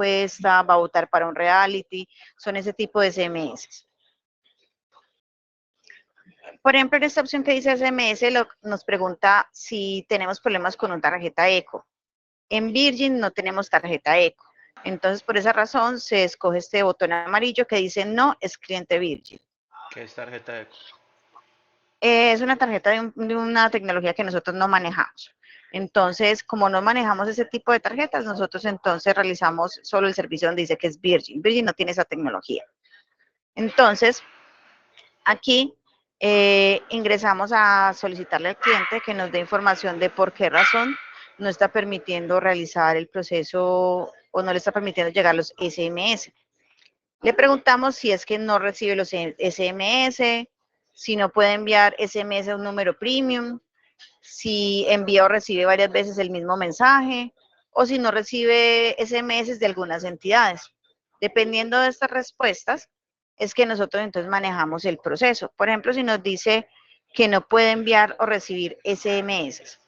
encuesta, va a votar para un reality, son ese tipo de SMS. Por ejemplo, en esta opción que dice SMS nos pregunta si tenemos problemas con una tarjeta ECO. En Virgin no tenemos tarjeta ECO. Entonces, por esa razón, se escoge este botón amarillo que dice no es cliente Virgin. ¿Qué es tarjeta ECO? Es una tarjeta de una tecnología que nosotros no manejamos. Entonces, como no manejamos ese tipo de tarjetas, nosotros entonces realizamos solo el servicio donde dice que es Virgin. Virgin no tiene esa tecnología. Entonces, aquí ingresamos a solicitarle al cliente que nos dé información de por qué razón no está permitiendo realizar el proceso o no le está permitiendo llegar los SMS. Le preguntamos si es que no recibe los SMS, si no puede enviar SMS a un número premium, si envía o recibe varias veces el mismo mensaje, o si no recibe SMS de algunas entidades. Dependiendo de estas respuestas, es que nosotros entonces manejamos el proceso. Por ejemplo, si nos dice que no puede enviar o recibir SMS,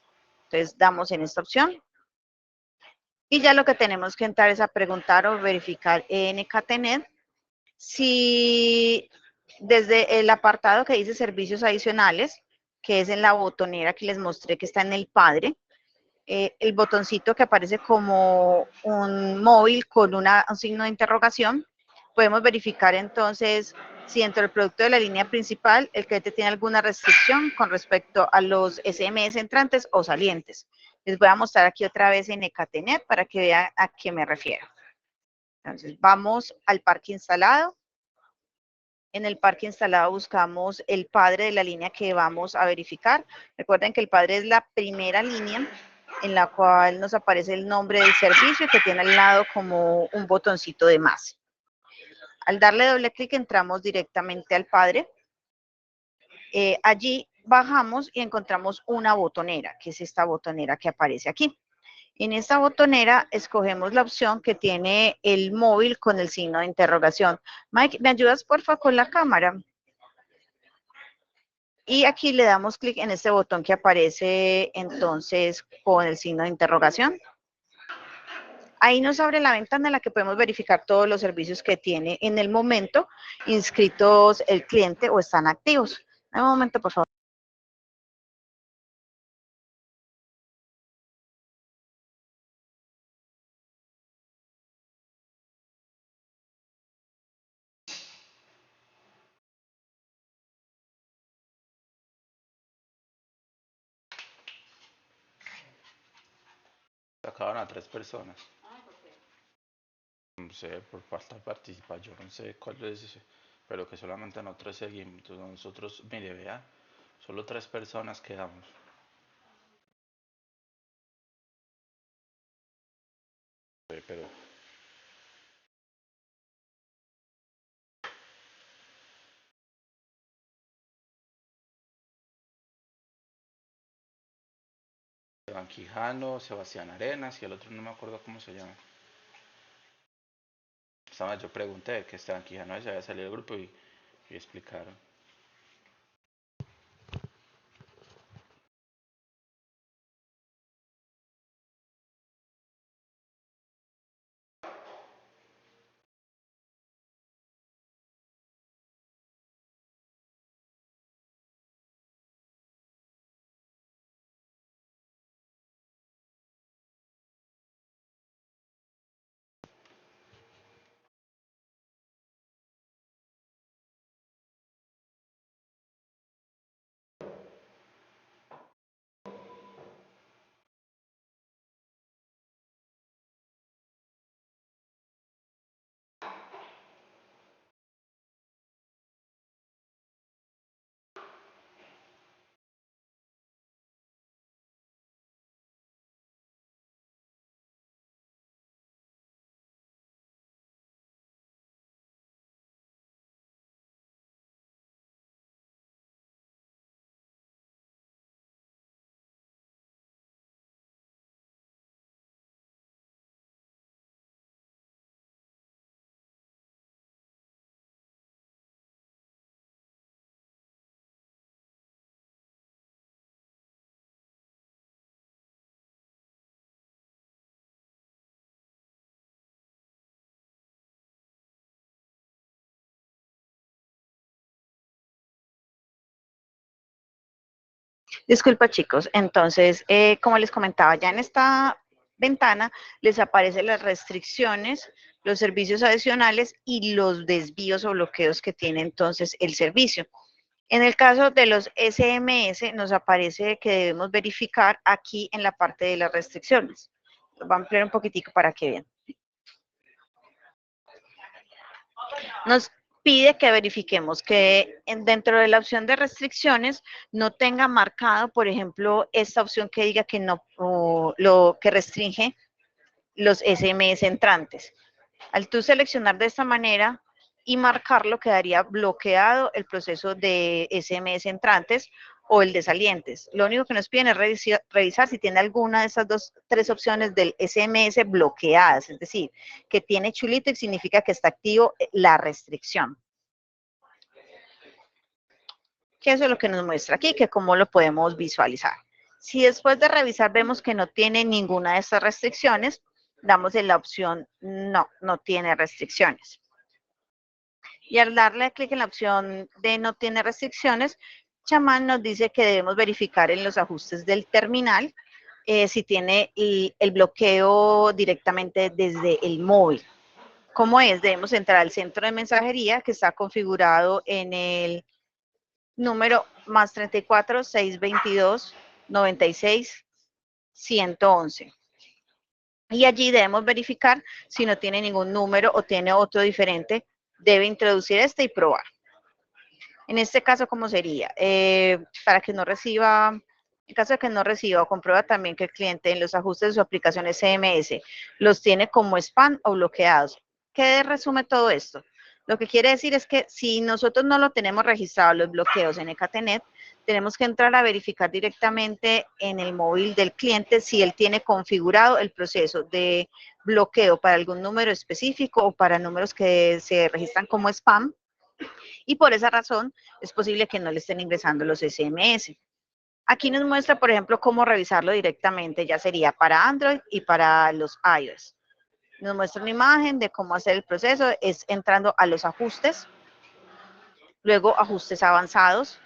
entonces damos en esta opción. Y ya lo que tenemos que entrar es a preguntar o verificar en Catenet si desde el apartado que dice servicios adicionales, que es en la botonera que les mostré que está en el padre, el botoncito que aparece como un móvil con un signo de interrogación, podemos verificar entonces si dentro del producto de la línea principal el cliente tiene alguna restricción con respecto a los SMS entrantes o salientes. Les voy a mostrar aquí otra vez en Ecatenet para que vean a qué me refiero. Entonces, vamos al parque instalado. En el parque instalado buscamos el padre de la línea que vamos a verificar. Recuerden que el padre es la primera línea en la cual nos aparece el nombre del servicio que tiene al lado como un botoncito de más. Al darle doble clic entramos directamente al padre. Allí bajamos y encontramos una botonera, que es esta botonera que aparece aquí. En esta botonera escogemos la opción que tiene el móvil con el signo de interrogación. Mike, ¿me ayudas porfa con la cámara? Y aquí le damos clic en este botón que aparece entonces con el signo de interrogación. Ahí nos abre la ventana en la que podemos verificar todos los servicios que tiene en el momento inscritos el cliente o están activos. Un momento, por favor. Sacaban a 3 personas. No sé, por falta de participar, yo no sé cuál es ese, pero que solamente nosotros seguimos. Entonces nosotros, mire, vea, solo 3 personas quedamos. Pero Esteban Quijano, Sebastián Arenas y el otro no me acuerdo cómo se llama. Yo pregunté que Esteban Quijano se había salido del grupo y explicaron. Disculpa, chicos. Entonces, como les comentaba, ya en esta ventana les aparecen las restricciones, los servicios adicionales y los desvíos o bloqueos que tiene entonces el servicio. En el caso de los SMS, nos aparece que debemos verificar aquí en la parte de las restricciones. Voy a ampliar un poquitico para que vean. Nos pide que verifiquemos que dentro de la opción de restricciones no tenga marcado, por ejemplo, esta opción que diga que no, lo que restringe los SMS entrantes. Al tú seleccionar de esta manera y marcarlo, quedaría bloqueado el proceso de SMS entrantes o el de salientes. Lo único que nos piden es revisar si tiene alguna de esas tres opciones del SMS bloqueadas, es decir, que tiene chulito y significa que está activo la restricción. Que eso es lo que nos muestra aquí, que cómo lo podemos visualizar. Si después de revisar vemos que no tiene ninguna de estas restricciones, damos en la opción no tiene restricciones. Y al darle clic en la opción de no tiene restricciones, Chamán nos dice que debemos verificar en los ajustes del terminal si tiene el bloqueo directamente desde el móvil. ¿Cómo es? Debemos entrar al centro de mensajería que está configurado en el número más 34 622 96 111. Y allí debemos verificar si no tiene ningún número o tiene otro diferente, debe introducir este y probar. En este caso, ¿cómo sería? Para que no reciba, en caso de que no reciba o comprueba también que el cliente en los ajustes de su aplicación SMS los tiene como spam o bloqueados. ¿Qué resume todo esto? Lo que quiere decir es que si nosotros no lo tenemos registrado, los bloqueos en Ecatenet, tenemos que entrar a verificar directamente en el móvil del cliente si él tiene configurado el proceso de bloqueo para algún número específico o para números que se registran como spam, y por esa razón es posible que no le estén ingresando los SMS. Aquí nos muestra, por ejemplo, cómo revisarlo directamente, ya sería para Android y para los iOS. Nos muestra una imagen de cómo hacer el proceso, es entrando a los ajustes, luego ajustes avanzados,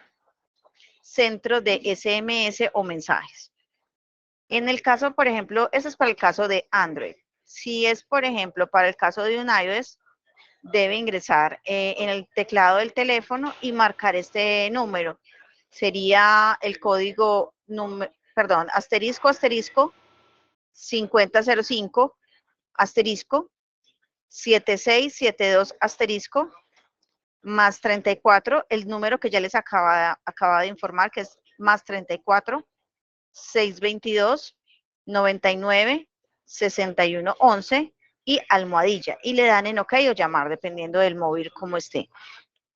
centro de SMS o mensajes. En el caso, por ejemplo, eso es para el caso de Android. Si es, por ejemplo, para el caso de un iOS, debe ingresar en el teclado del teléfono y marcar este número. Sería el código, asterisco, asterisco, 5005, asterisco, 7672, asterisco, más 34, el número que ya les acaba de informar, que es más 34, 622, 99, 61, 11 y almohadilla. Y le dan en OK o llamar, dependiendo del móvil como esté.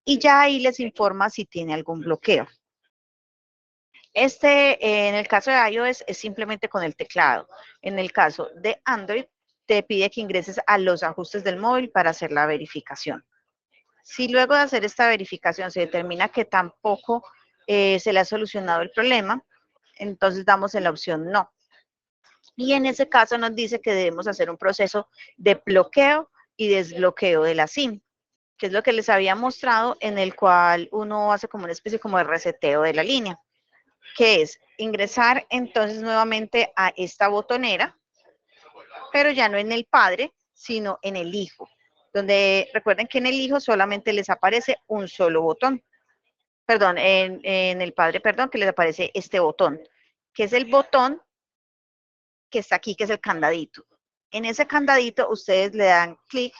Y ya ahí les informa si tiene algún bloqueo. En el caso de iOS es simplemente con el teclado. En el caso de Android, te pide que ingreses a los ajustes del móvil para hacer la verificación. Si luego de hacer esta verificación se determina que tampoco se le ha solucionado el problema, entonces damos en la opción no. Y en ese caso nos dice que debemos hacer un proceso de bloqueo y desbloqueo de la SIM, que es lo que les había mostrado, en el cual uno hace como una especie como de reseteo de la línea, que es ingresar entonces nuevamente a esta botonera, pero ya no en el padre, sino en el hijo, donde recuerden que en el hijo solamente les aparece un solo botón. Perdón, en el padre, perdón, que les aparece este botón, que es el botón que está aquí, que es el candadito. En ese candadito ustedes le dan clic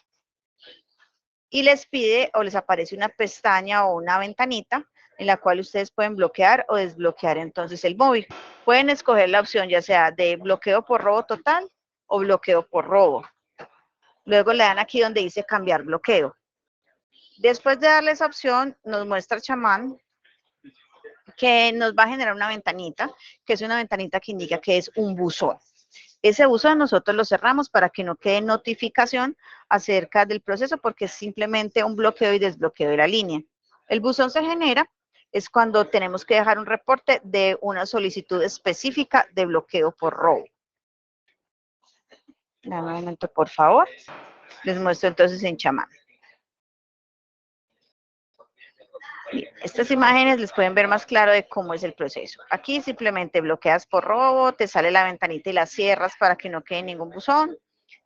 y les pide o les aparece una pestaña o una ventanita en la cual ustedes pueden bloquear o desbloquear entonces el móvil. Pueden escoger la opción ya sea de bloqueo por robo total o bloqueo por robo. Luego le dan aquí donde dice cambiar bloqueo. Después de darle esa opción, nos muestra Chamán que nos va a generar una ventanita, que es una ventanita que indica que es un buzón. Ese buzón nosotros lo cerramos para que no quede notificación acerca del proceso, porque es simplemente un bloqueo y desbloqueo de la línea. El buzón se genera es cuando tenemos que dejar un reporte de una solicitud específica de bloqueo por robo. Dame un momento, por favor. Les muestro entonces en Chamán. Estas imágenes les pueden ver más claro de cómo es el proceso. Aquí simplemente bloqueas por robo, te sale la ventanita y la cierras para que no quede ningún buzón,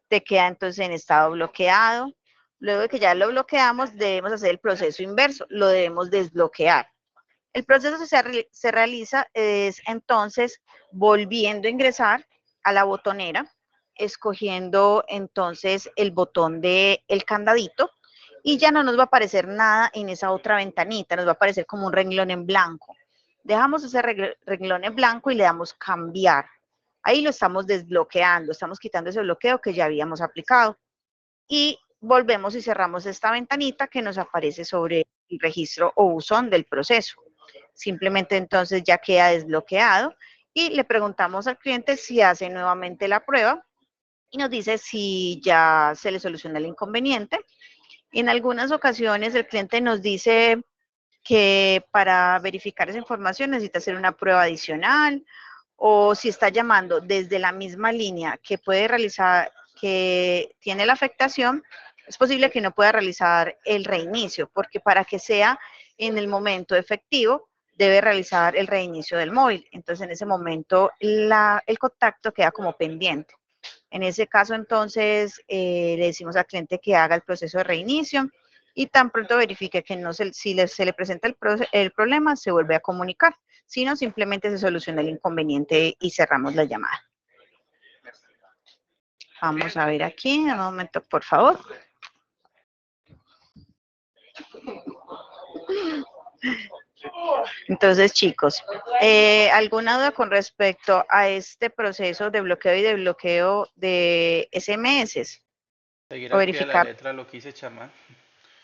te queda entonces en estado bloqueado. Luego de que ya lo bloqueamos, debemos hacer el proceso inverso, lo debemos desbloquear. El proceso se realiza es entonces volviendo a ingresar a la botonera, escogiendo entonces el botón del candadito y ya no nos va a aparecer nada en esa otra ventanita, nos va a aparecer como un renglón en blanco. Dejamos ese renglón en blanco y le damos cambiar. Ahí lo estamos desbloqueando, estamos quitando ese bloqueo que ya habíamos aplicado. Y volvemos y cerramos esta ventanita que nos aparece sobre el registro o buzón del proceso. Simplemente entonces ya queda desbloqueado y le preguntamos al cliente si hace nuevamente la prueba y nos dice si ya se le soluciona el inconveniente. En algunas ocasiones el cliente nos dice que para verificar esa información necesita hacer una prueba adicional o si está llamando desde la misma línea que puede realizar, que tiene la afectación, es posible que no pueda realizar el reinicio, porque para que sea en el momento efectivo, debe realizar el reinicio del móvil. Entonces, en ese momento, el contacto queda como pendiente. En ese caso, entonces, le decimos al cliente que haga el proceso de reinicio y tan pronto verifique que no si se le presenta el problema, se vuelve a comunicar. Si no, simplemente se soluciona el inconveniente y cerramos la llamada. Vamos a ver aquí, un momento, por favor. Entonces, chicos, ¿alguna duda con respecto a este proceso de bloqueo y desbloqueo de SMS? Seguir O al pie de la verificar. letra lo que dice chamán.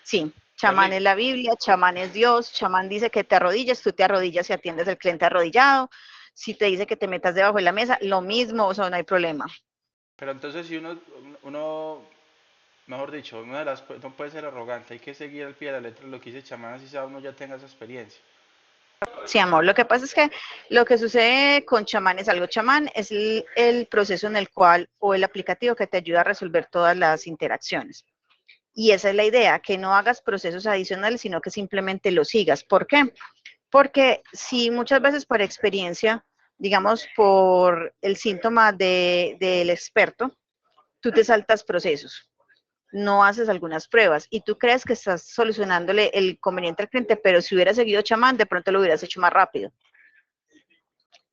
Sí, chamán Charlie, es la Biblia, chamán es Dios, chamán dice que te arrodilles, tú te arrodillas y atiendes al cliente arrodillado. Si te dice que te metas debajo de la mesa, lo mismo, o sea, no hay problema. pero entonces si uno, mejor dicho, no puede ser arrogante, hay que seguir al pie de la letra lo que dice chamán, así sea uno ya tenga esa experiencia. Sí, amor, lo que pasa es que lo que sucede con chamán es algo. Chamán es el proceso en el cual, o el aplicativo que te ayuda a resolver todas las interacciones. Y esa es la idea, que no hagas procesos adicionales, sino que simplemente lo sigas. ¿Por qué? Porque si muchas veces por experiencia, digamos por el síntoma del experto, tú te saltas procesos, no haces algunas pruebas y tú crees que estás solucionándole el inconveniente al cliente, pero si hubieras seguido chamán, de pronto lo hubieras hecho más rápido.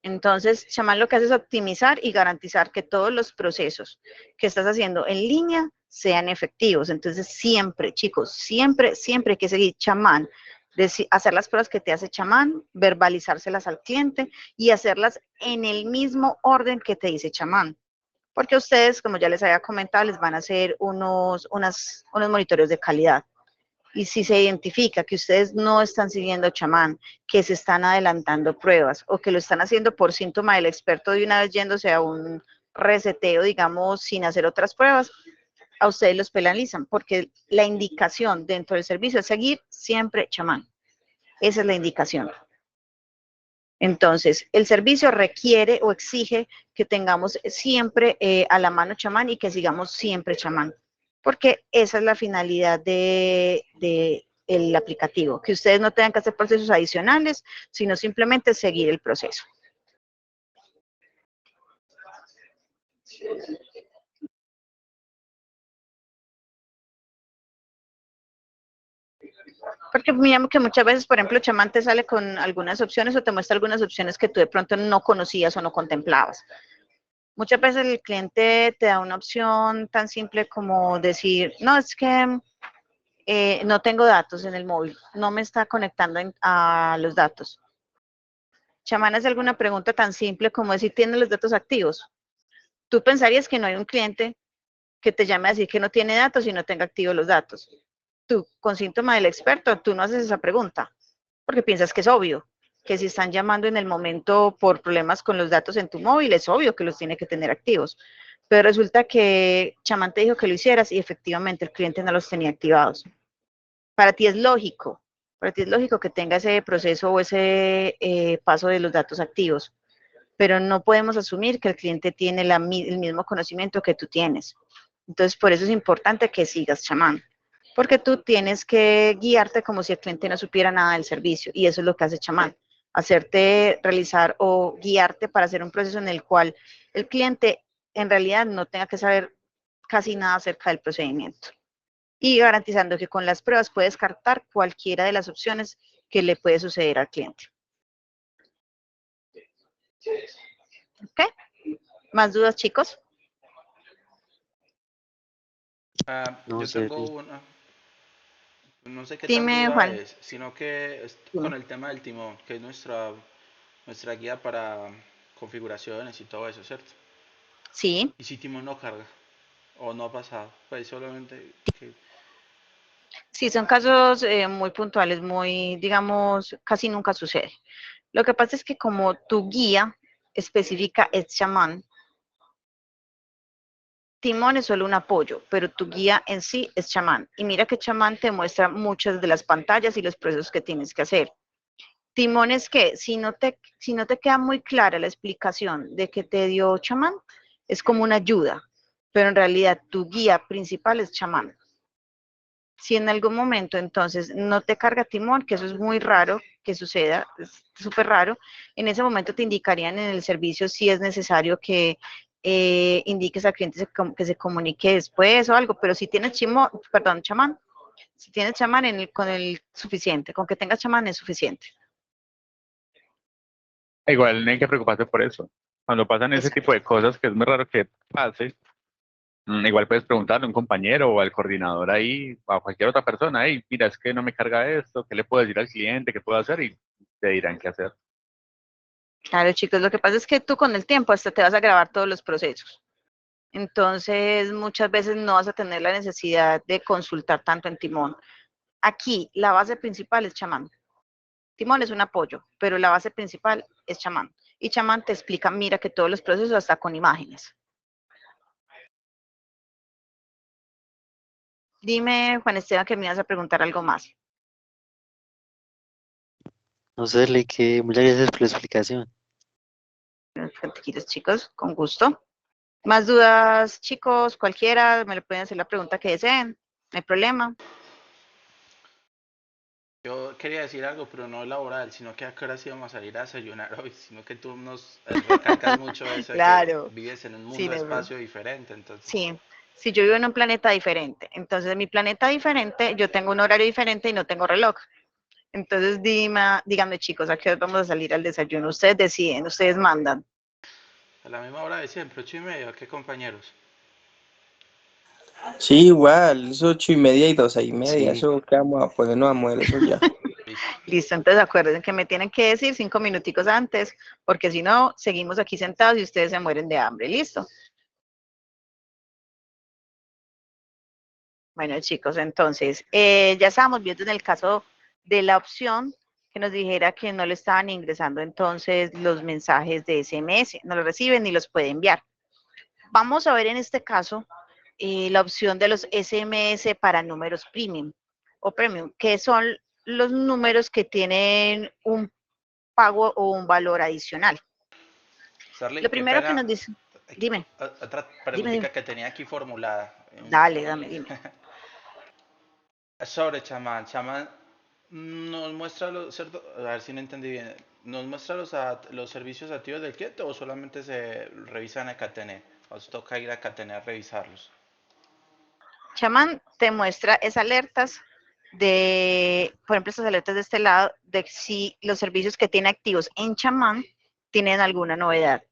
Entonces, chamán lo que hace es optimizar y garantizar que todos los procesos que estás haciendo en línea sean efectivos. Entonces, siempre, chicos, siempre hay que seguir chamán, hacer las pruebas que te hace chamán, verbalizárselas al cliente y hacerlas en el mismo orden que te dice chamán. Porque ustedes, como ya les había comentado, les van a hacer unos monitoreos de calidad. Y si se identifica que ustedes no están siguiendo chamán, que se están adelantando pruebas o que lo están haciendo por síntoma del experto de una vez yéndose a un reseteo, digamos, sin hacer otras pruebas, a ustedes los penalizan porque la indicación dentro del servicio es seguir siempre chamán. Esa es la indicación. Entonces, el servicio requiere o exige que tengamos siempre a la mano chamán y que sigamos siempre chamán, porque esa es la finalidad del aplicativo, que ustedes no tengan que hacer procesos adicionales, sino simplemente seguir el proceso. Porque mira que muchas veces, por ejemplo, chamán te sale con algunas opciones o te muestra algunas opciones que tú de pronto no conocías o no contemplabas. Muchas veces el cliente te da una opción tan simple como decir, no, es que no tengo datos en el móvil, no me está conectando a los datos. Chamán hace alguna pregunta tan simple como decir, ¿tiene los datos activos? Tú pensarías que no hay un cliente que te llame a decir que no tiene datos y no tenga activos los datos. Tú, con síntoma del experto, tú no haces esa pregunta, porque piensas que es obvio, que si están llamando en el momento por problemas con los datos en tu móvil, es obvio que los tiene que tener activos. Pero resulta que chamán te dijo que lo hicieras y efectivamente el cliente no los tenía activados. Para ti es lógico que tenga ese proceso o ese paso de los datos activos, pero no podemos asumir que el cliente tiene el mismo conocimiento que tú tienes. Entonces, por eso es importante que sigas chamán, porque tú tienes que guiarte como si el cliente no supiera nada del servicio, y eso es lo que hace chamán, hacerte realizar o guiarte para hacer un proceso en el cual el cliente en realidad no tenga que saber casi nada acerca del procedimiento, y garantizando que con las pruebas puede descartar cualquiera de las opciones que le puede suceder al cliente. ¿Ok? ¿Más dudas, chicos? No Yo sé, tengo una, no sé qué tan Dime, duda Juan. es, sino que con Dime. el tema del timón, que es nuestra guía para configuraciones y todo eso, ¿cierto? Sí, Y si timón no carga, o no ha pasado, pues solamente que... sí, son casos muy puntuales, muy, digamos, casi nunca sucede. Lo que pasa es que como tu guía específica es chamán, timón es solo un apoyo, pero tu guía en sí es chamán. Y mira que chamán te muestra muchas de las pantallas y los procesos que tienes que hacer. Timón es que si no te queda muy clara la explicación de que te dio chamán, es como una ayuda, pero en realidad tu guía principal es chamán. Si en algún momento entonces no te carga timón, que eso es muy raro que suceda, es súper raro, en ese momento te indicarían en el servicio si es necesario que indiques al cliente que se comunique después o algo, pero si tienes chamán, si tienes chamán con el suficiente, con que tengas chamán es suficiente. Igual no hay que preocuparse por eso. Cuando pasan ese tipo Exacto. de cosas, que es muy raro que pase, igual puedes preguntarle a un compañero o al coordinador ahí, o a cualquier otra persona, hey, mira, es que no me carga esto, ¿qué le puedo decir al cliente? ¿Qué puedo hacer? Y te dirán qué hacer. Claro, chicos, lo que pasa es que tú con el tiempo hasta te vas a grabar todos los procesos. Entonces, muchas veces no vas a tener la necesidad de consultar tanto en Timón. Aquí, la base principal es chamán. Timón es un apoyo, pero la base principal es chamán. Y chamán te explica, mira que todos los procesos hasta con imágenes. Dime, Juan Esteban, que me ibas a preguntar algo más. no sé, le que muchas gracias por la explicación. Tranquilos, chicos, con gusto. ¿Más dudas, chicos? Cualquiera, me le pueden hacer la pregunta que deseen. No hay problema. Yo quería decir algo, pero no laboral, sino que a qué horas íbamos a salir a desayunar hoy, sino que tú nos recalcas mucho eso de que Claro. vives en un Sí, mundo de espacio diferente, entonces... sí, si yo vivo en un planeta diferente, entonces en mi planeta diferente, yo tengo un horario diferente y no tengo reloj. Entonces díganme chicos, ¿a qué hora vamos a salir al desayuno? Ustedes deciden, ustedes mandan. A la misma hora de siempre, 8:30, ¿qué compañeros? Sí, igual, es 8:30 y 12:30, Sí, eso que vamos a ponernos a mover eso ya. Listo. Listo, entonces acuérdense que me tienen que decir 5 minuticos antes, porque si no, seguimos aquí sentados y ustedes se mueren de hambre. ¿Listo? Bueno, chicos, entonces, ya estábamos viendo en el caso de la opción que nos dijera que no le estaban ingresando entonces los mensajes de SMS, no los reciben ni los puede enviar. Vamos a ver en este caso la opción de los SMS para números premium o premium, que son los números que tienen un pago o un valor adicional. Sarly, Lo qué primero que pena. nos dice, dime, Otra dime, preguntita que tenía aquí formulada. dime. Sobre chamán. Chamán nos muestra los, ¿cierto? A ver si no entendí bien. ¿Nos muestra los servicios activos del cliente o solamente se revisan a Catené? ¿Os toca ir a Catené a revisarlos? Chamán te muestra esas alertas de, por ejemplo, estas alertas de este lado, de si los servicios que tiene activos en Chamán tienen alguna novedad.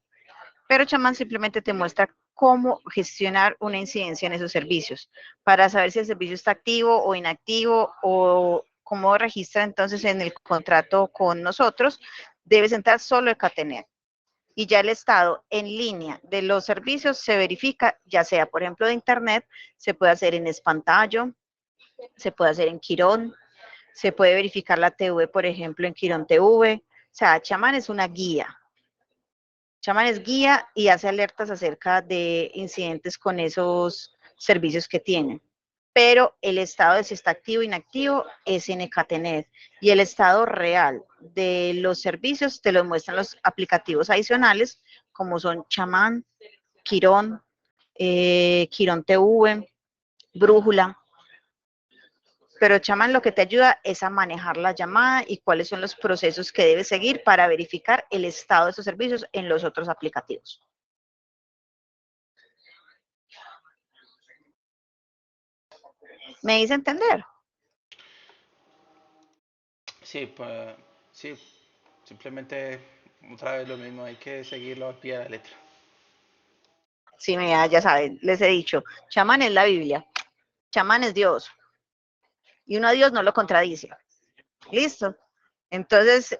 Pero Chamán simplemente te muestra cómo gestionar una incidencia en esos servicios para saber si el servicio está activo o inactivo o cómo registra entonces en el contrato con nosotros. Debes entrar solo el Catener. Y ya el estado en línea de los servicios se verifica, ya sea, por ejemplo, de Internet, se puede hacer en Espantallo, se puede hacer en Quirón, se puede verificar la TV, por ejemplo, en Quirón TV. O sea, Chamán es una guía. Chamán es guía y hace alertas acerca de incidentes con esos servicios que tienen. Pero el estado de si está activo o inactivo es en Ecatenet. Y el estado real de los servicios te lo muestran los aplicativos adicionales, como son Chamán, Quirón, Quirón TV, Brújula. pero chamán lo que te ayuda es a manejar la llamada y cuáles son los procesos que debes seguir para verificar el estado de esos servicios en los otros aplicativos. ¿Me hice entender? Sí, pues sí, simplemente otra vez lo mismo, hay que seguirlo al pie de la letra. Sí, mira, ya saben, les he dicho, chamán es la Biblia, chamán es Dios, y uno a Dios no lo contradice. ¿Listo? Entonces,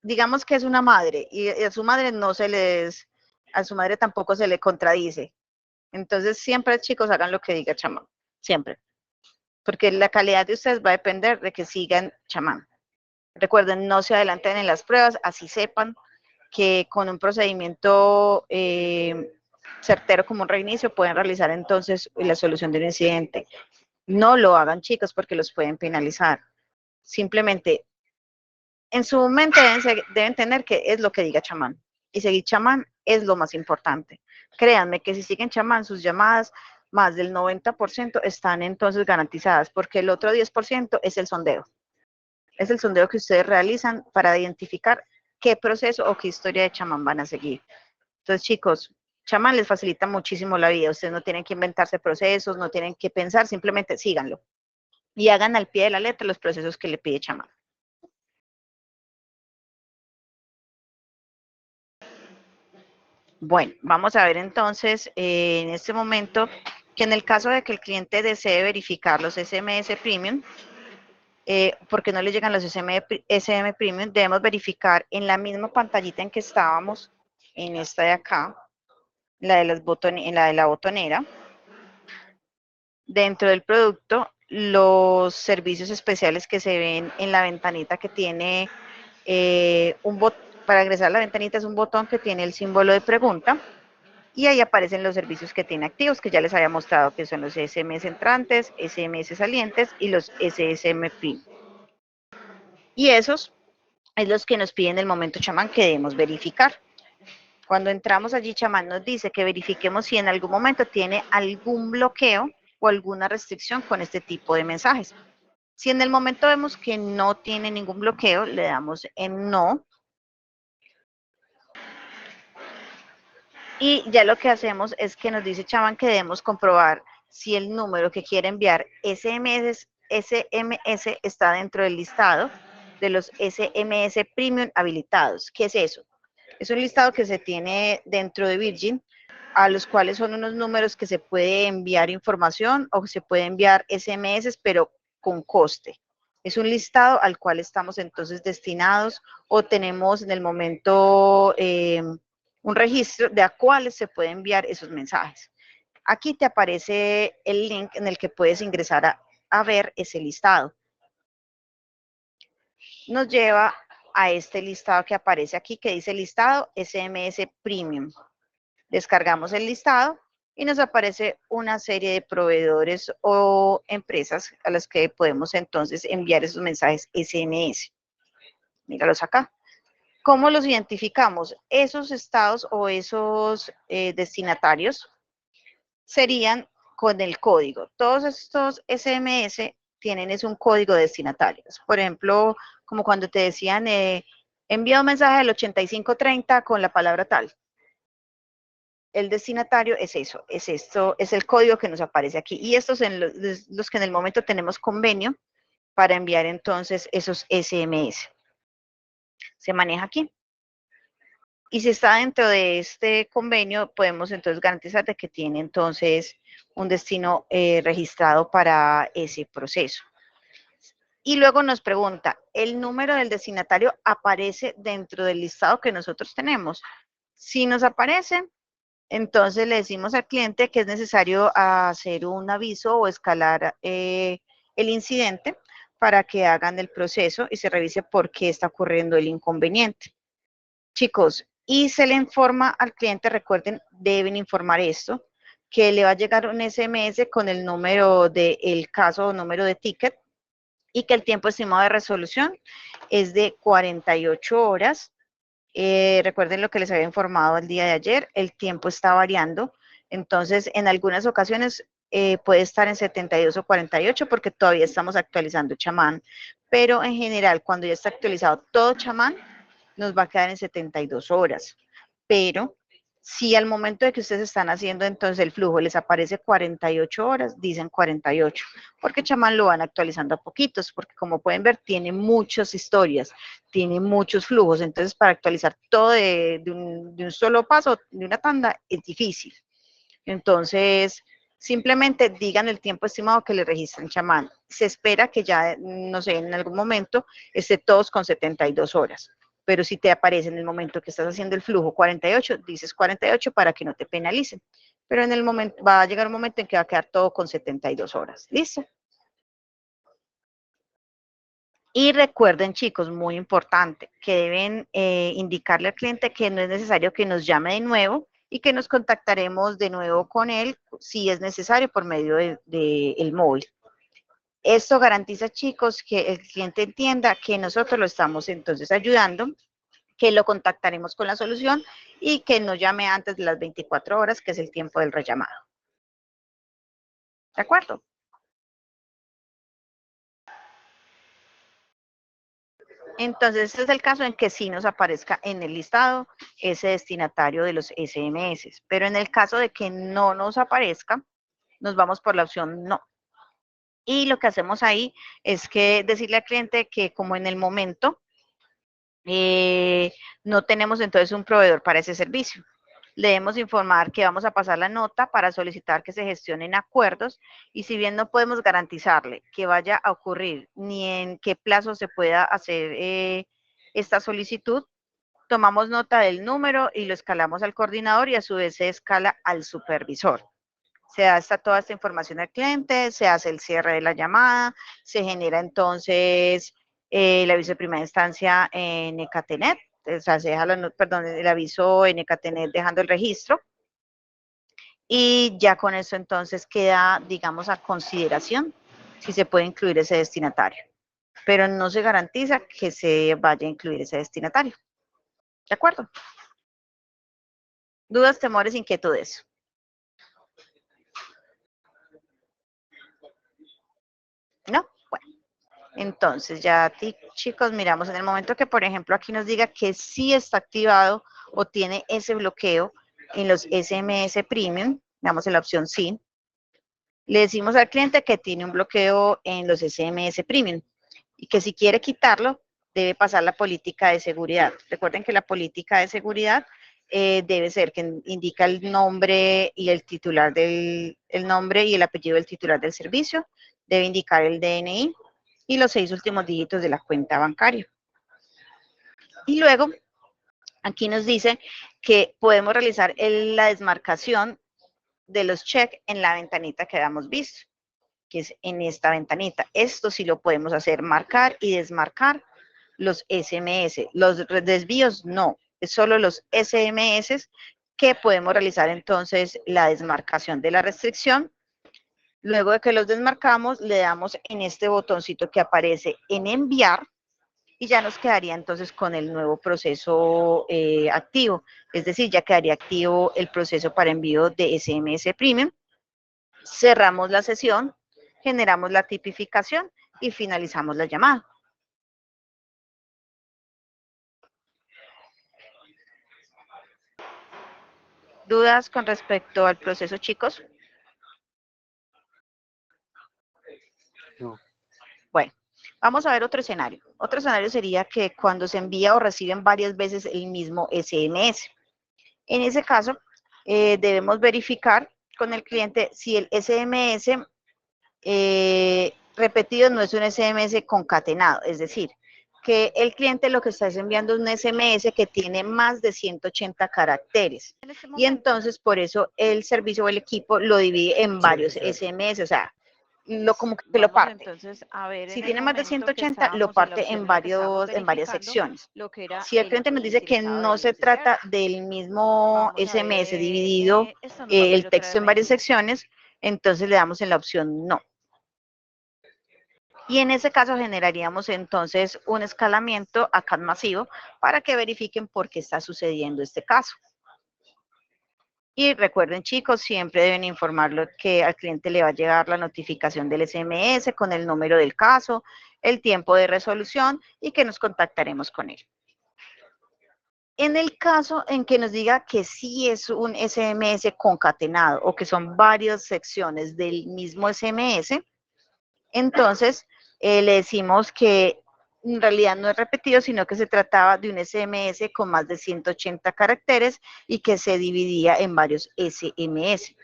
digamos que es una madre, y a su madre no se les, a su madre tampoco se le contradice. Entonces, siempre, chicos, hagan lo que diga chamán, siempre. Porque la calidad de ustedes va a depender de que sigan chamán. Recuerden, no se adelanten en las pruebas, así sepan que con un procedimiento certero como un reinicio pueden realizar entonces la solución de un incidente. No lo hagan, chicos, porque los pueden penalizar. Simplemente, en su mente deben tener que es lo que diga chamán. Y seguir chamán es lo más importante. Créanme que si siguen chamán, sus llamadas, más del 90% están entonces garantizadas, porque el otro 10% es el sondeo. Es el sondeo que ustedes realizan para identificar qué proceso o qué historia de chamán van a seguir. Entonces, chicos, chamán les facilita muchísimo la vida. Ustedes no tienen que inventarse procesos, no tienen que pensar, simplemente síganlo. Y hagan al pie de la letra los procesos que le pide chamán. Bueno, vamos a ver entonces en este momento que en el caso de que el cliente desee verificar los SMS Premium, porque no le llegan los SM Premium, debemos verificar en la misma pantallita en que estábamos, en esta de acá, la de la botonera, dentro del producto, los servicios especiales que se ven en la ventanita que tiene para ingresar a la ventanita es un botón que tiene el símbolo de pregunta. Y ahí aparecen los servicios que tiene activos, que ya les había mostrado que son los SMS entrantes, SMS salientes y los SSM Premium. Y esos es los que nos piden el momento chamán que debemos verificar. Cuando entramos allí, chamán nos dice que verifiquemos si en algún momento tiene algún bloqueo o alguna restricción con este tipo de mensajes. Si en el momento vemos que no tiene ningún bloqueo, le damos en no. Y ya lo que hacemos es que nos dice chamán que debemos comprobar si el número que quiere enviar SMS está dentro del listado de los SMS Premium habilitados. ¿Qué es eso? Es un listado que se tiene dentro de Virgin, a los cuales son unos números que se puede enviar información o se puede enviar SMS, pero con coste. Es un listado al cual estamos entonces destinados o tenemos en el momento un registro de a cuáles se pueden enviar esos mensajes. Aquí te aparece el link en el que puedes ingresar a ver ese listado. Nos lleva a este listado que aparece aquí, que dice listado SMS Premium. Descargamos el listado y nos aparece una serie de proveedores o empresas a las que podemos entonces enviar esos mensajes SMS. Míralos acá. ¿Cómo los identificamos? Esos estados o esos destinatarios serían con el código. Todos estos SMS tienen un código de destinatarios. Por ejemplo, como cuando te decían, envía un mensaje del 8530 con la palabra tal. El destinatario es eso, es esto, es el código que nos aparece aquí. Y estos son los que en el momento tenemos convenio para enviar entonces esos SMS. Se maneja aquí. Y si está dentro de este convenio, podemos entonces garantizar de que tiene entonces un destino registrado para ese proceso. Y luego nos pregunta, ¿el número del destinatario aparece dentro del listado que nosotros tenemos? Si nos aparece, entonces le decimos al cliente que es necesario hacer un aviso o escalar el incidente para que hagan el proceso y se revise por qué está ocurriendo el inconveniente. Chicos, y se le informa al cliente, recuerden, deben informar esto, que le va a llegar un SMS con el número del caso o número de ticket y que el tiempo estimado de resolución es de 48 horas. Recuerden lo que les había informado el día de ayer, el tiempo está variando, entonces en algunas ocasiones puede estar en 72 o 48 porque todavía estamos actualizando chamán, pero en general cuando ya está actualizado todo chamán nos va a quedar en 72 horas, pero si al momento de que ustedes están haciendo entonces el flujo les aparece 48 horas, dicen 48, porque chamán lo van actualizando a poquitos, porque como pueden ver tiene muchas historias, tiene muchos flujos, entonces para actualizar todo de un solo paso, de una tanda, es difícil. Entonces, simplemente digan el tiempo estimado que le registran chamán. Se espera que ya, no sé, en algún momento esté todos con 72 horas. Pero si te aparece en el momento que estás haciendo el flujo 48, dices 48 para que no te penalicen. Pero en el momento, va a llegar un momento en que va a quedar todo con 72 horas. ¿Listo? Y recuerden, chicos, muy importante, que deben indicarle al cliente que no es necesario que nos llame de nuevo y que nos contactaremos de nuevo con él si es necesario por medio del móvil. Esto garantiza, chicos, que el cliente entienda que nosotros lo estamos entonces ayudando, que lo contactaremos con la solución y que nos llame antes de las 24 horas, que es el tiempo del rellamado. ¿De acuerdo? Entonces, este es el caso en que sí nos aparezca en el listado ese destinatario de los SMS, pero en el caso de que no nos aparezca, nos vamos por la opción no. Y lo que hacemos ahí es que decirle al cliente que como en el momento no tenemos entonces un proveedor para ese servicio. Le debemos informar que vamos a pasar la nota para solicitar que se gestionen acuerdos y si bien no podemos garantizarle que vaya a ocurrir ni en qué plazo se pueda hacer esta solicitud, tomamos nota del número y lo escalamos al coordinador y a su vez se escala al supervisor. Se da toda esta información al cliente, se hace el cierre de la llamada, se genera entonces el aviso de primera instancia en Ecatenet, o sea, se deja el aviso en Ecatenet dejando el registro, y ya con eso entonces queda, digamos, a consideración si se puede incluir ese destinatario, pero no se garantiza que se vaya a incluir ese destinatario. ¿De acuerdo? ¿Dudas, temores, inquietudes? ¿No? Bueno. Entonces, ya chicos, miramos en el momento que, por ejemplo, aquí nos diga que sí está activado o tiene ese bloqueo en los SMS Premium, damos en la opción sí. Le decimos al cliente que tiene un bloqueo en los SMS Premium y que si quiere quitarlo, debe pasar la política de seguridad. Recuerden que la política de seguridad debe ser que indica el nombre y el titular el nombre y el apellido del titular del servicio, debe indicar el DNI, y los 6 últimos dígitos de la cuenta bancaria. Y luego, aquí nos dice que podemos realizar la desmarcación de los checks en la ventanita que habíamos visto, que es en esta ventanita. Esto sí lo podemos hacer, marcar y desmarcar los SMS. Los desvíos no, es solo los SMS que podemos realizar entonces la desmarcación de la restricción. Luego de que los desmarcamos, le damos en este botoncito que aparece en enviar y ya nos quedaría entonces con el nuevo proceso activo. Es decir, ya quedaría activo el proceso para envío de SMS Premium. Cerramos la sesión, generamos la tipificación y finalizamos la llamada. ¿Dudas con respecto al proceso, chicos? No. Bueno, vamos a ver otro escenario. Otro escenario sería que cuando se envía o reciben varias veces el mismo SMS. En ese caso, debemos verificar con el cliente si el SMS repetido no es un SMS concatenado, es decir, que el cliente lo que está es enviando un SMS que tiene más de 180 caracteres. Y entonces, por eso, el servicio o el equipo lo divide en varios SMS, o sea, como que lo parte. Entonces, a ver, Si tiene más de 180, lo parte en varias secciones. Si el cliente nos dice que no se trata del mismo SMS dividido el texto en varias secciones, entonces le damos en la opción no. Y en ese caso generaríamos entonces un escalamiento a CAD masivo para que verifiquen por qué está sucediendo este caso. Y recuerden, chicos, siempre deben informarlo que al cliente le va a llegar la notificación del SMS con el número del caso, el tiempo de resolución y que nos contactaremos con él. En el caso en que nos diga que sí es un SMS concatenado o que son varias secciones del mismo SMS, entonces le decimos que en realidad no es repetido, sino que se trataba de un SMS con más de 180 caracteres y que se dividía en varios SMS.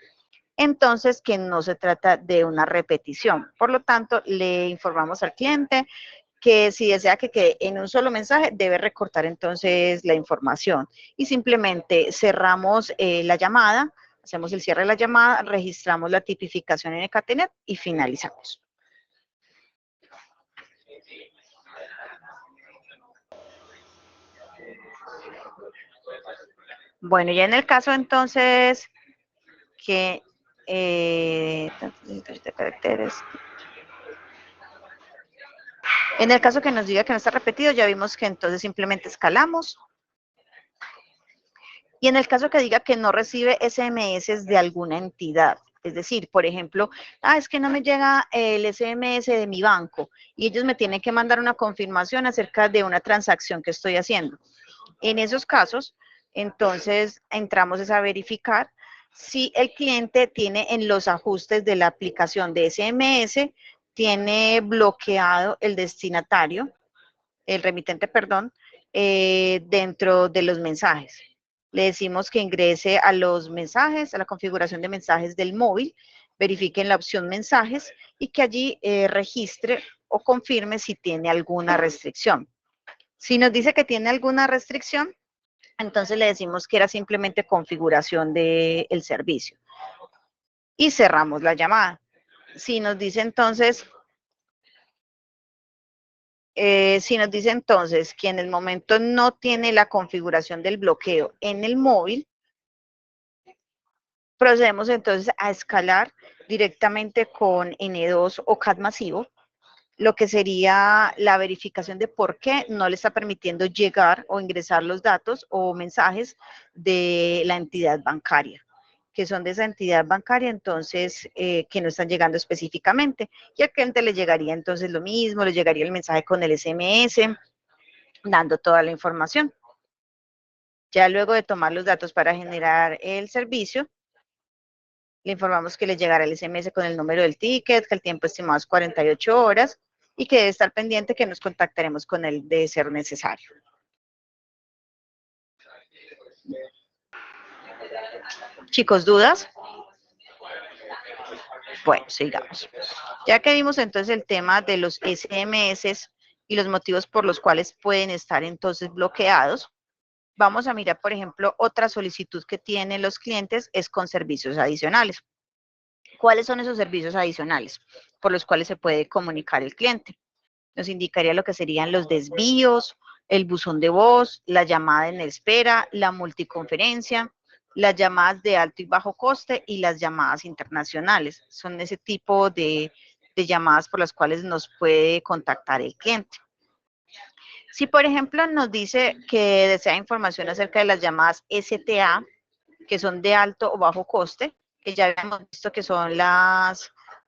Entonces, que no se trata de una repetición. Por lo tanto, le informamos al cliente que si desea que quede en un solo mensaje, debe recortar entonces la información. Y simplemente cerramos la llamada, hacemos el cierre de la llamada, registramos la tipificación en Ecatenet y finalizamos. Bueno, ya en el caso entonces que caracteres. En el caso que nos diga que no está repetido, ya vimos que entonces simplemente escalamos. Y en el caso que diga que no recibe SMS de alguna entidad, es decir, por ejemplo, es que no me llega el SMS de mi banco y ellos me tienen que mandar una confirmación acerca de una transacción que estoy haciendo. En esos casos, entonces entramos a verificar si el cliente tiene en los ajustes de la aplicación de SMS, tiene bloqueado el destinatario, el remitente, perdón, dentro de los mensajes. Le decimos que ingrese a los mensajes, a la configuración de mensajes del móvil, verifique en la opción mensajes y que allí registre o confirme si tiene alguna restricción. Si nos dice que tiene alguna restricción, entonces le decimos que era simplemente configuración del servicio. Y cerramos la llamada. Si nos dice entonces que en el momento no tiene la configuración del bloqueo en el móvil, procedemos entonces a escalar directamente con N2 o CAT masivo, lo que sería la verificación de por qué no le está permitiendo llegar o ingresar los datos o mensajes de la entidad bancaria, que son de esa entidad bancaria, entonces, que no están llegando específicamente. Y al cliente le llegaría entonces lo mismo, le llegaría el mensaje con el SMS, dando toda la información. Ya luego de tomar los datos para generar el servicio, le informamos que le llegará el SMS con el número del ticket, que el tiempo estimado es 48 horas y que debe estar pendiente que nos contactaremos con él de ser necesario. Chicos, ¿dudas? Bueno, sigamos. Ya que vimos entonces el tema de los SMS y los motivos por los cuales pueden estar entonces bloqueados, vamos a mirar, por ejemplo, otra solicitud que tienen los clientes es con servicios adicionales. ¿Cuáles son esos servicios adicionales por los cuales se puede comunicar el cliente? Nos indicaría lo que serían los desvíos, el buzón de voz, la llamada en espera, la multiconferencia, las llamadas de alto y bajo coste y las llamadas internacionales. Son ese tipo de llamadas por las cuales nos puede contactar el cliente. Si, por ejemplo, nos dice que desea información acerca de las llamadas STA, que son de alto o bajo coste, que ya habíamos visto que son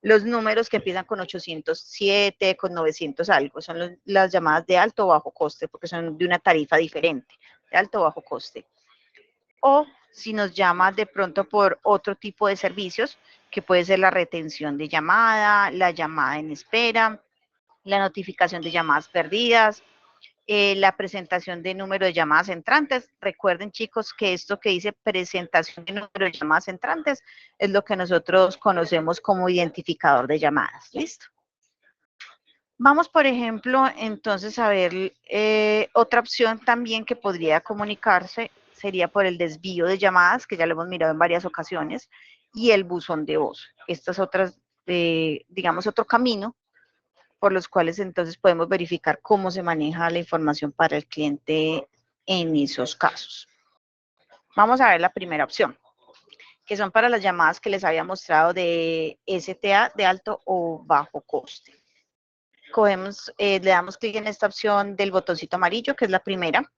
los números que empiezan con 807, con 900 algo, son las llamadas de alto o bajo coste, porque son de una tarifa diferente, de alto o bajo coste. O si nos llama de pronto por otro tipo de servicios, que puede ser la retención de llamada, la llamada en espera, la notificación de llamadas perdidas, la presentación de número de llamadas entrantes. Recuerden, chicos, que esto que dice presentación de número de llamadas entrantes es lo que nosotros conocemos como identificador de llamadas. ¿Listo? Vamos, por ejemplo, entonces a ver otra opción también que podría comunicarse sería por el desvío de llamadas, que ya lo hemos mirado en varias ocasiones, y el buzón de voz. Estas otras, digamos, otro camino por los cuales entonces podemos verificar cómo se maneja la información para el cliente en esos casos. Vamos a ver la primera opción, que son para las llamadas que les había mostrado de STA de alto o bajo coste. Cogemos, le damos clic en esta opción del botoncito amarillo, que es la primera.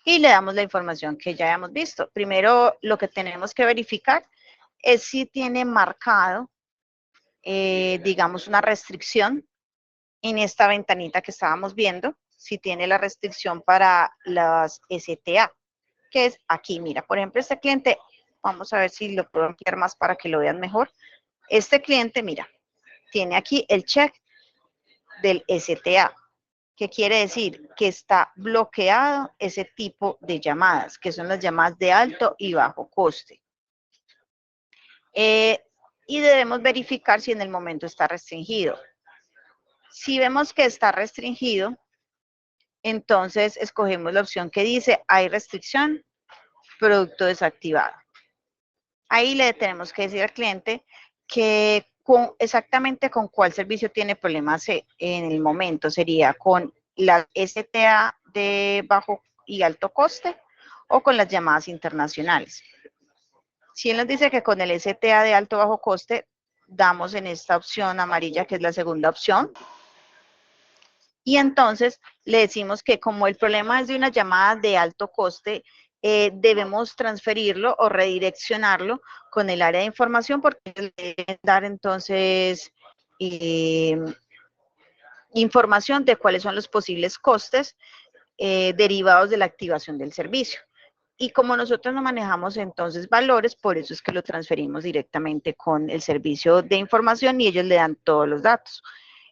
y le damos la información que ya habíamos visto. Primero, lo que tenemos que verificar es si tiene marcado, digamos, una restricción en esta ventanita que estábamos viendo, si tiene la restricción para las STA, que es aquí, mira, por ejemplo, este cliente, vamos a ver si lo puedo ampliar más para que lo vean mejor. Este cliente, mira, tiene aquí el check del STA. ¿Qué quiere decir? Que está bloqueado ese tipo de llamadas, que son las llamadas de alto y bajo coste. Y debemos verificar si en el momento está restringido. Si vemos que está restringido, entonces escogemos la opción que dice hay restricción, producto desactivado. Ahí le tenemos que decir al cliente que exactamente con cuál servicio tiene problemas en el momento. Sería con la STA de bajo y alto coste o con las llamadas internacionales. Si él nos dice que con el STA de alto bajo coste, damos en esta opción amarilla, que es la segunda opción. Y entonces le decimos que como el problema es de una llamada de alto coste, debemos transferirlo o redireccionarlo con el área de información porque le deben dar entonces información de cuáles son los posibles costes derivados de la activación del servicio. Y como nosotros no manejamos entonces valores, por eso es que lo transferimos directamente con el servicio de información y ellos le dan todos los datos.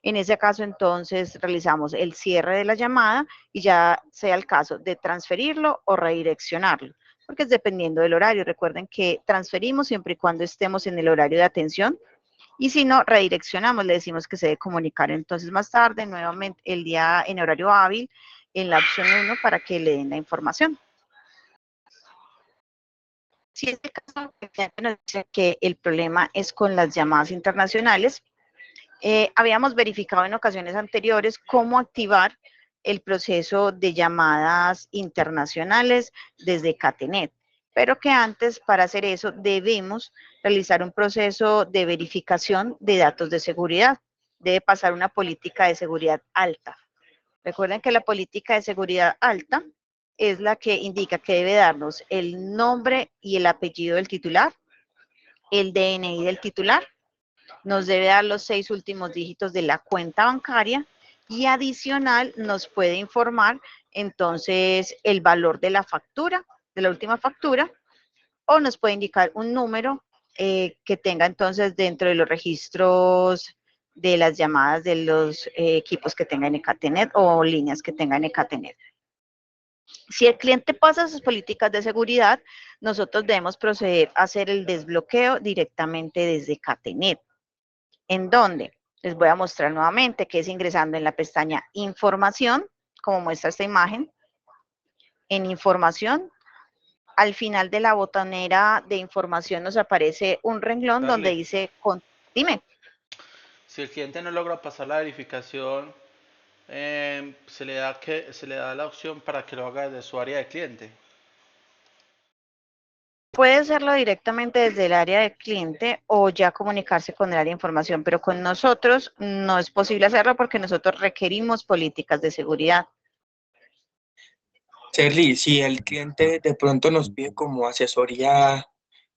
En ese caso, entonces, realizamos el cierre de la llamada y ya sea el caso de transferirlo o redireccionarlo, porque es dependiendo del horario. Recuerden que transferimos siempre y cuando estemos en el horario de atención y si no, redireccionamos, le decimos que se debe comunicar entonces más tarde, nuevamente el día en horario hábil, en la opción 1 para que le den la información. Si es el caso, el cliente nos dice que el problema es con las llamadas internacionales, habíamos verificado en ocasiones anteriores cómo activar el proceso de llamadas internacionales desde Catenet, pero que antes para hacer eso debemos realizar un proceso de verificación de datos de seguridad. Debe pasar una política de seguridad alta. Recuerden que la política de seguridad alta es la que indica que debe darnos el nombre y el apellido del titular, el DNI del titular, nos debe dar los 6 últimos dígitos de la cuenta bancaria y adicional nos puede informar entonces el valor de la factura, de la última factura, o nos puede indicar un número que tenga entonces dentro de los registros de las llamadas de los equipos que tengan Ecatenet o líneas que tengan Ecatenet. Si el cliente pasa sus políticas de seguridad, nosotros debemos proceder a hacer el desbloqueo directamente desde Catenet. ¿En dónde? Les voy a mostrar nuevamente que es ingresando en la pestaña Información, como muestra esta imagen. En Información, al final de la botonera de información nos aparece un renglón donde dice, dime. Si el cliente no logra pasar la verificación, se le da la opción para que lo haga desde su área de cliente. Puede hacerlo directamente desde el área de cliente o ya comunicarse con el área de información, pero con nosotros no es posible hacerlo porque nosotros requerimos políticas de seguridad. Serly, si el cliente de pronto nos pide como asesoría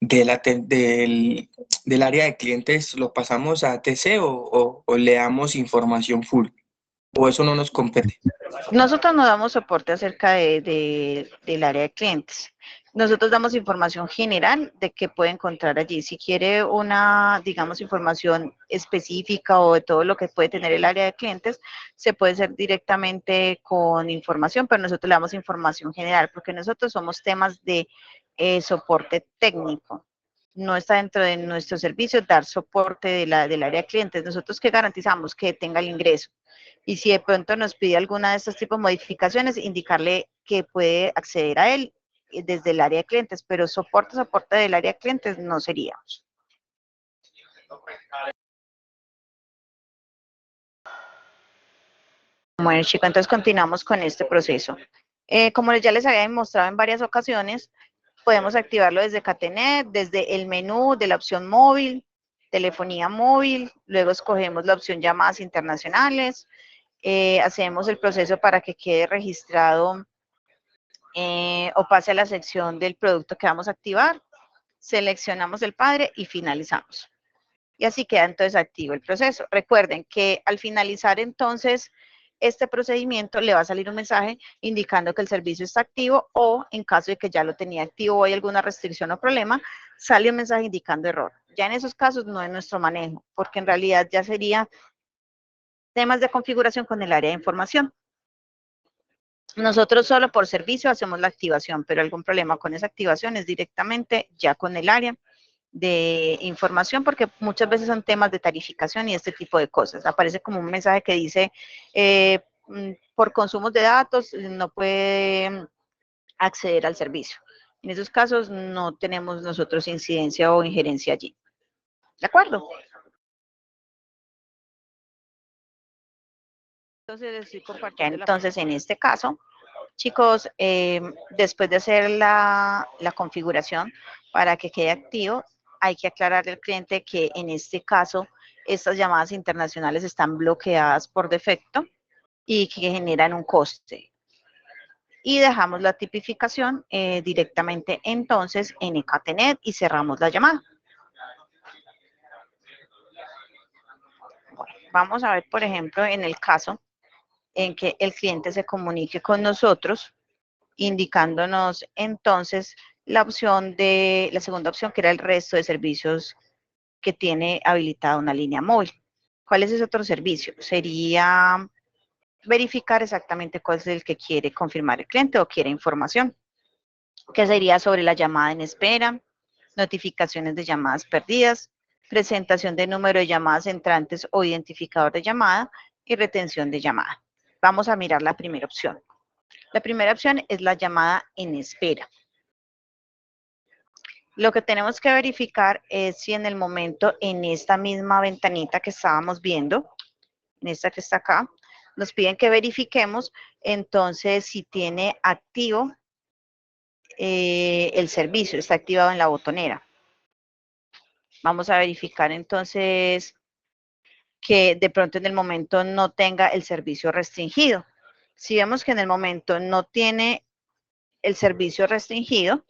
del área de clientes, ¿lo pasamos a ATC o le damos información full? ¿O eso no nos compete? Nosotros no damos soporte acerca del área de clientes. Nosotros damos información general de qué puede encontrar allí. Si quiere una, digamos, información específica o de todo lo que puede tener el área de clientes, se puede hacer directamente con información, pero nosotros le damos información general porque nosotros somos temas de soporte técnico. No está dentro de nuestro servicio dar soporte del área de clientes. Nosotros que garantizamos que tenga el ingreso. Y si de pronto nos pide alguna de estos tipos de modificaciones, indicarle que puede acceder a él desde el área de clientes, pero soporte del área de clientes no sería. Bueno, chicos, entonces continuamos con este proceso. Como ya les había demostrado en varias ocasiones, podemos activarlo desde Catenet, desde el menú de la opción móvil, telefonía móvil, luego escogemos la opción llamadas internacionales, hacemos el proceso para que quede registrado o pase a la sección del producto que vamos a activar, seleccionamos el padre y finalizamos. Y así queda entonces activo el proceso. Recuerden que al finalizar entonces este procedimiento le va a salir un mensaje indicando que el servicio está activo, o en caso de que ya lo tenía activo o hay alguna restricción o problema, sale un mensaje indicando error. Ya en esos casos no es nuestro manejo, porque en realidad ya sería temas de configuración con el área de información. Nosotros solo por servicio hacemos la activación, pero algún problema con esa activación es directamente ya con el área de información, porque muchas veces son temas de tarificación y este tipo de cosas. Aparece como un mensaje que dice, por consumos de datos no puede acceder al servicio. En esos casos no tenemos nosotros incidencia o injerencia allí. ¿De acuerdo? Entonces, estoy compartiendo. Entonces, en este caso, chicos, después de hacer la configuración para que quede activo, hay que aclararle al cliente que en este caso estas llamadas internacionales están bloqueadas por defecto y que generan un coste. Y dejamos la tipificación directamente entonces en Ecatenet y cerramos la llamada. Bueno, vamos a ver, por ejemplo, en el caso en que el cliente se comunique con nosotros, indicándonos entonces la segunda opción, que era el resto de servicios que tiene habilitada una línea móvil. ¿Cuál es ese otro servicio? Sería verificar exactamente cuál es el que quiere confirmar el cliente o quiere información, que sería sobre la llamada en espera, notificaciones de llamadas perdidas, presentación de número de llamadas entrantes o identificador de llamada y retención de llamada. Vamos a mirar la primera opción. La primera opción es la llamada en espera. Lo que tenemos que verificar es si en el momento, en esta misma ventanita que estábamos viendo, en esta que está acá, nos piden que verifiquemos entonces si tiene activo el servicio, está activado en la botonera. Vamos a verificar entonces que de pronto en el momento no tenga el servicio restringido. Si vemos que en el momento no tiene el servicio restringido,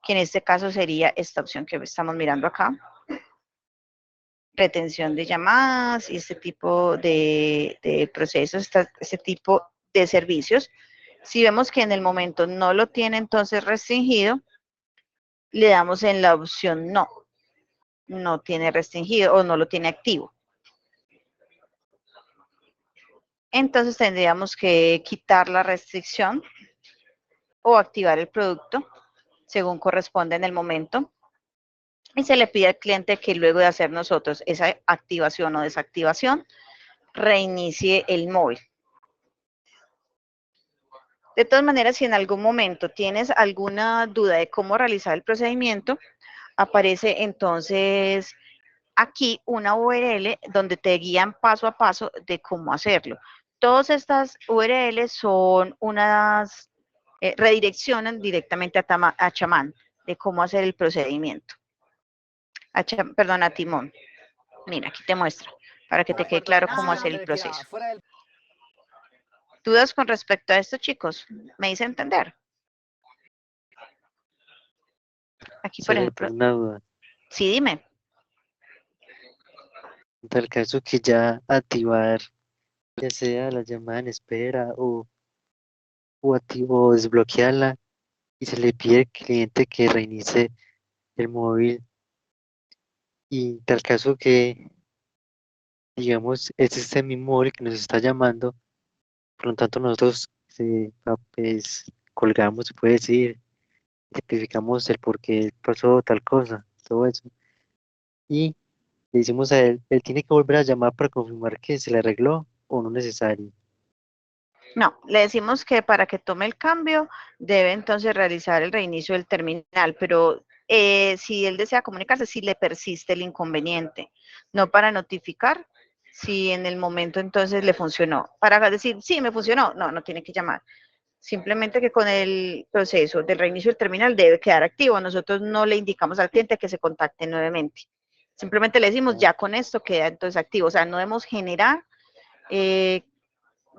que en este caso sería esta opción que estamos mirando acá, retención de llamadas y este tipo de procesos, este tipo de servicios. Si vemos que en el momento no lo tiene entonces restringido, le damos en la opción no tiene restringido o no lo tiene activo. Entonces tendríamos que quitar la restricción o activar el producto según corresponde en el momento. Y se le pide al cliente que luego de hacer nosotros esa activación o desactivación, reinicie el móvil. De todas maneras, si en algún momento tienes alguna duda de cómo realizar el procedimiento, aparece entonces aquí una URL donde te guían paso a paso de cómo hacerlo. Todas estas URL son unas, redireccionan directamente a Chamán de cómo hacer el procedimiento. Perdón, a Timón. Mira, aquí te muestro, para que te quede claro cómo hacer el proceso. ¿Dudas con respecto a esto, chicos? ¿Me hice entender? Aquí, por Solo ejemplo. tengo una duda. Sí, dime. En tal caso que ya activar, ya sea la llamada en espera o desbloquearla, y se le pide al cliente que reinicie el móvil, y en tal caso que, digamos, es este mismo móvil que nos está llamando, por lo tanto nosotros pues, colgamos, se puede decir, tipificamos el por qué pasó tal cosa, todo eso, y le decimos a él tiene que volver a llamar para confirmar que se le arregló o no es necesario. No, le decimos que para que tome el cambio debe entonces realizar el reinicio del terminal, pero si él desea comunicarse, si le persiste el inconveniente, no para notificar si en el momento entonces le funcionó. Para decir, sí, me funcionó, no tiene que llamar. Simplemente que con el proceso del reinicio del terminal debe quedar activo. Nosotros no le indicamos al cliente que se contacte nuevamente. Simplemente le decimos, ya con esto queda entonces activo. O sea, no debemos generar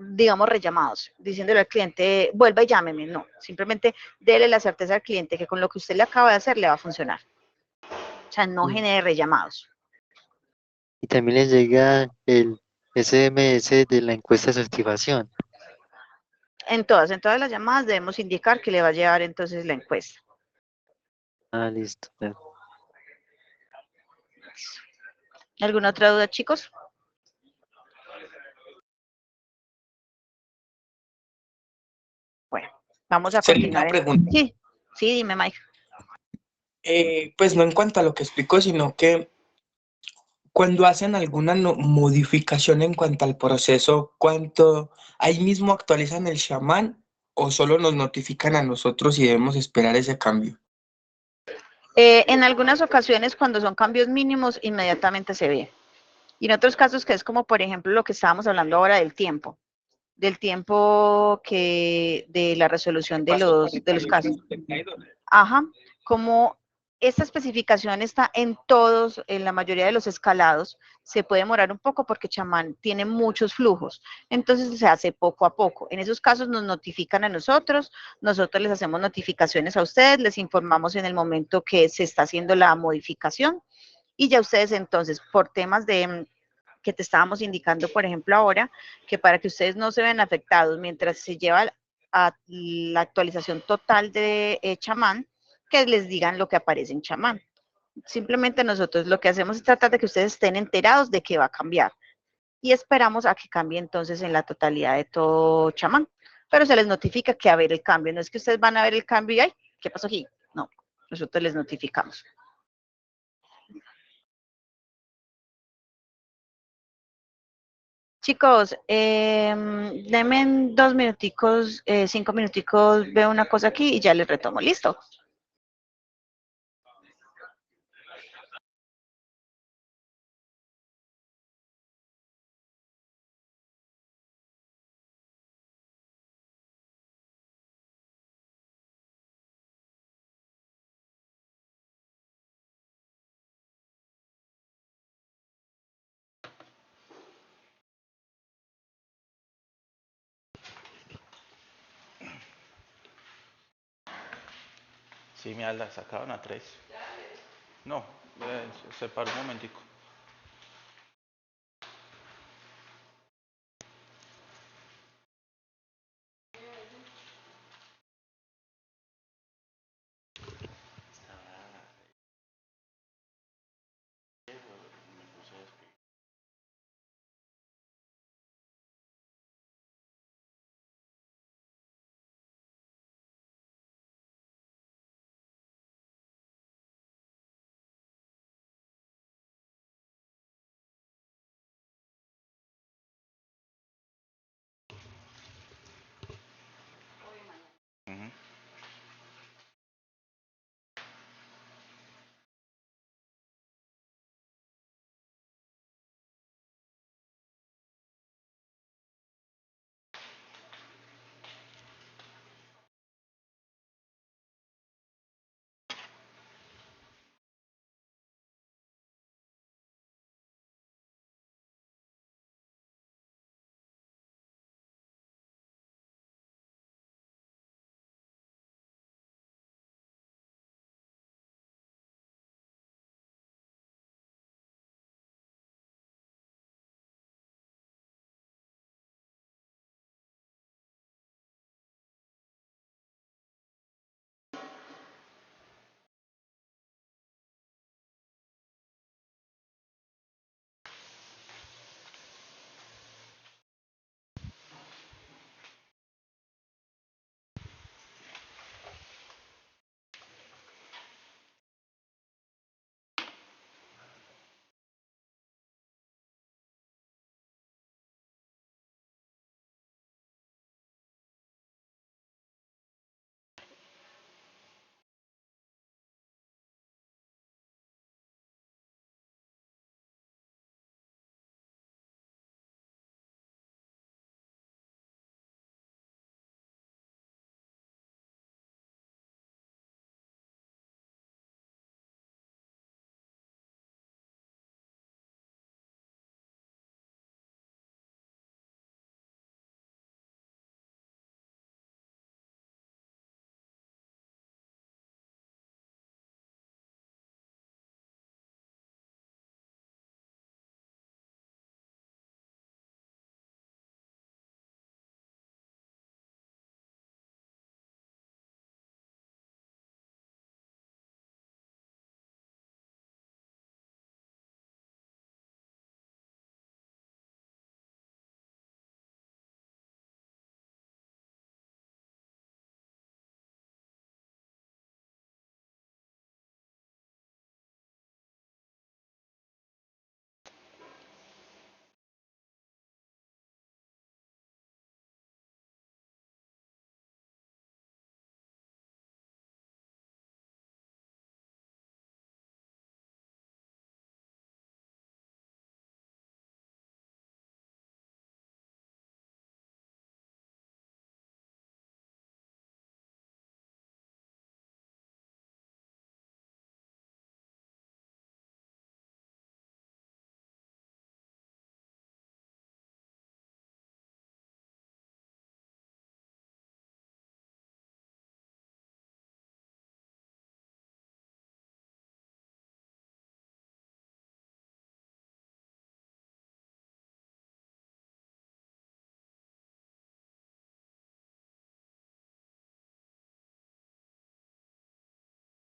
digamos, rellamados, diciéndole al cliente, vuelva y llámeme. No, simplemente déle la certeza al cliente que con lo que usted le acaba de hacer le va a funcionar. O sea, no genere rellamados. Y también les llega el SMS de la encuesta de satisfacción. En todas las llamadas debemos indicar que le va a llevar entonces la encuesta. Ah, listo. ¿Alguna otra duda, chicos? Bueno, vamos a Sería continuar. una pregunta. Sí, sí, dime, Mike. Pues no en cuanto a lo que explicó, sino que cuando hacen alguna modificación en cuanto al proceso, ¿cuánto ahí mismo actualizan el chamán o solo nos notifican a nosotros y debemos esperar ese cambio? En algunas ocasiones, cuando son cambios mínimos, inmediatamente se ve. Y en otros casos, que es como, por ejemplo, lo que estábamos hablando ahora del tiempo que de la resolución de los casos. Ajá, como esta especificación está en todos, en la mayoría de los escalados, se puede demorar un poco porque Chamán tiene muchos flujos, entonces se hace poco a poco. En esos casos nos notifican a nosotros les hacemos notificaciones a ustedes, les informamos en el momento que se está haciendo la modificación y ya ustedes entonces, por temas de que te estábamos indicando, por ejemplo, ahora, que para que ustedes no se vean afectados mientras se lleva a la actualización total de Chamán, que les digan lo que aparece en Chamán. Simplemente nosotros lo que hacemos es tratar de que ustedes estén enterados de que va a cambiar y esperamos a que cambie entonces en la totalidad de todo Chamán. Pero se les notifica que va a haber el cambio. No es que ustedes van a ver el cambio y ¡ay! ¿Qué pasó aquí? No, nosotros les notificamos. Chicos, denme 2 minuticos, 5 minuticos, veo una cosa aquí y ya les retomo. ¿Listo? Sí, mi Alda, sacaron a 3. No, se paró un momentico.